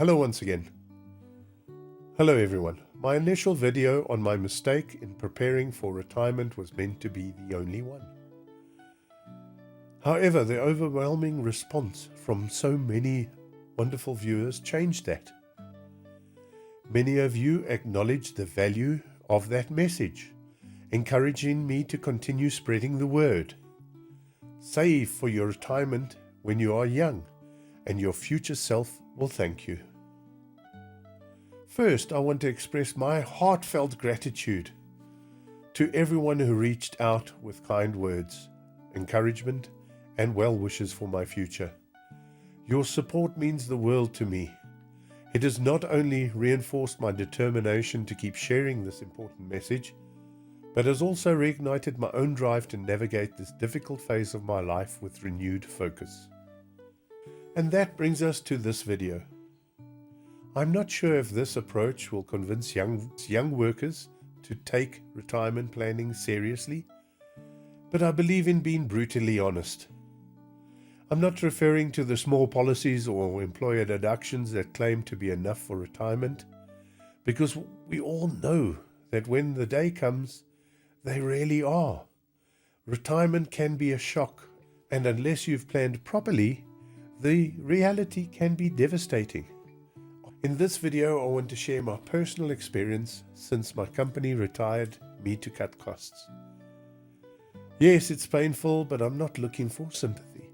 Hello once again. Hello everyone. My initial video on my mistake in preparing for retirement was meant to be the only one. However, the overwhelming response from so many wonderful viewers changed that. Many of you acknowledged the value of that message, encouraging me to continue spreading the word. Save for your retirement when you are young, and your future self will thank you. First, I want to express my heartfelt gratitude to everyone who reached out with kind words, encouragement, and well wishes for my future. Your support means the world to me. It has not only reinforced my determination to keep sharing this important message, but has also reignited my own drive to navigate this difficult phase of my life with renewed focus. And that brings us to this video. I'm not sure if this approach will convince young workers to take retirement planning seriously, but I believe in being brutally honest. I'm not referring to the small policies or employer deductions that claim to be enough for retirement, because we all know that when the day comes, they really are. Retirement can be a shock, and unless you've planned properly, the reality can be devastating. In this video, I want to share my personal experience since my company retired me to cut costs. Yes, it's painful, but I'm not looking for sympathy.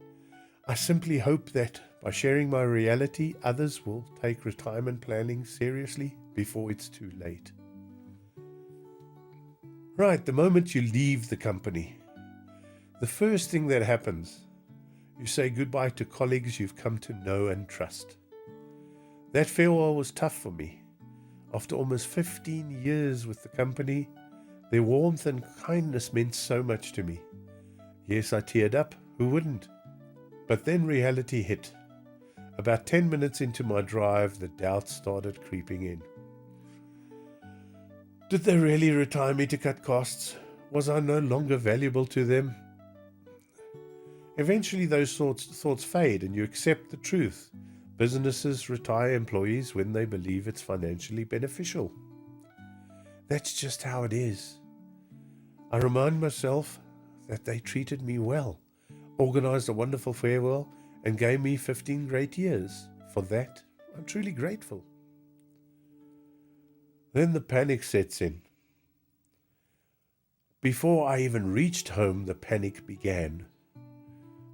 I simply hope that by sharing my reality, others will take retirement planning seriously before it's too late. Right, the moment you leave the company, the first thing that happens, you say goodbye to colleagues you've come to know and trust. That farewell was tough for me. After almost 15 years with the company, their warmth and kindness meant so much to me. Yes, I teared up. Who wouldn't? But then reality hit. About 10 minutes into my drive, the doubts started creeping in. Did they really retire me to cut costs? Was I no longer valuable to them? Eventually those thoughts fade and you accept the truth. Businesses retire employees when they believe it's financially beneficial. That's just how it is. I remind myself that they treated me well, organized a wonderful farewell, and gave me 15 great years. For that, I'm truly grateful. Then the panic sets in. Before I even reached home, the panic began.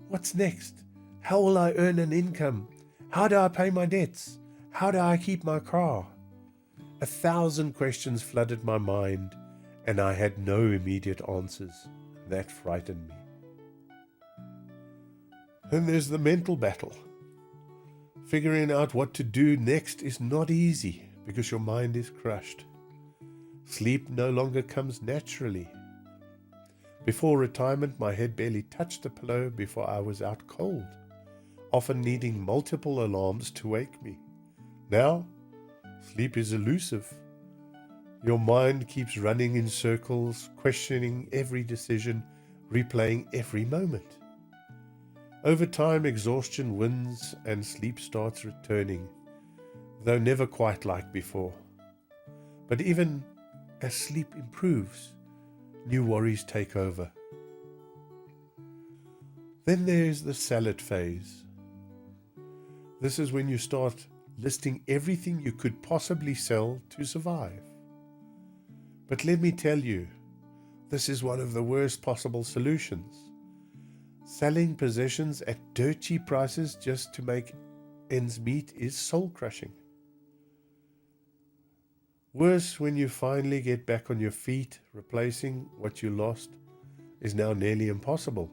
What's next? How will I earn an income? How do I pay my debts? How do I keep my car? 1,000 questions flooded my mind, and I had no immediate answers. That frightened me. Then there's the mental battle. Figuring out what to do next is not easy because your mind is crushed. Sleep no longer comes naturally. Before retirement, my head barely touched the pillow before I was out cold, often needing multiple alarms to wake me. Now, sleep is elusive. Your mind keeps running in circles, questioning every decision, replaying every moment. Over time, exhaustion wins and sleep starts returning, though never quite like before. But even as sleep improves, new worries take over. Then there's the salad phase. This is when you start listing everything you could possibly sell to survive. But let me tell you, this is one of the worst possible solutions. Selling possessions at dirt cheap prices just to make ends meet is soul-crushing. Worse, when you finally get back on your feet, replacing what you lost is now nearly impossible.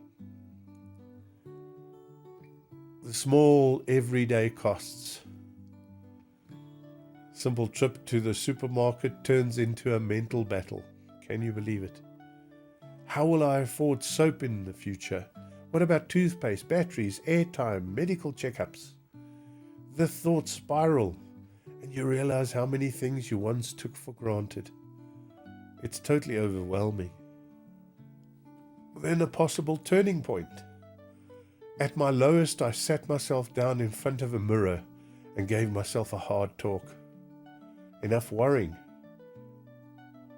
The small everyday costs. Simple trip to the supermarket turns into a mental battle. Can you believe it? How will I afford soap in the future? What about toothpaste, batteries, airtime, medical checkups? The thoughts spiral, and you realize how many things you once took for granted. It's totally overwhelming. Then a possible turning point. At my lowest, I sat myself down in front of a mirror and gave myself a hard talk. Enough worrying.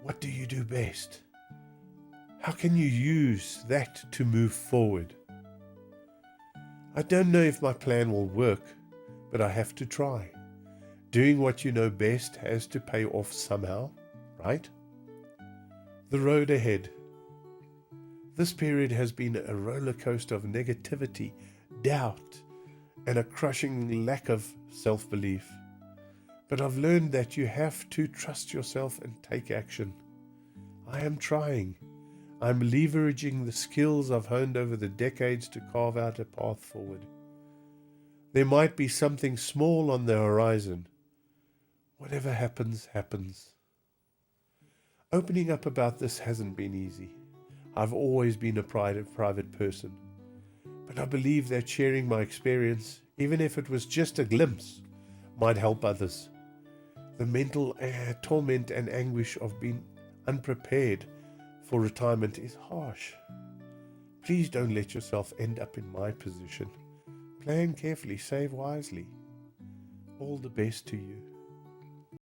What do you do best? How can you use that to move forward? I don't know if my plan will work, but I have to try. Doing what you know best has to pay off somehow, right? The road ahead. This period has been a roller coaster of negativity, doubt, and a crushing lack of self-belief. But I've learned that you have to trust yourself and take action. I am trying. I'm leveraging the skills I've honed over the decades to carve out a path forward. There might be something small on the horizon. Whatever happens, happens. Opening up about this hasn't been easy. I've always been a private person. But I believe that sharing my experience, even if it was just a glimpse, might help others. The mental torment and anguish of being unprepared for retirement is harsh. Please don't let yourself end up in my position. Plan carefully, save wisely. All the best to you.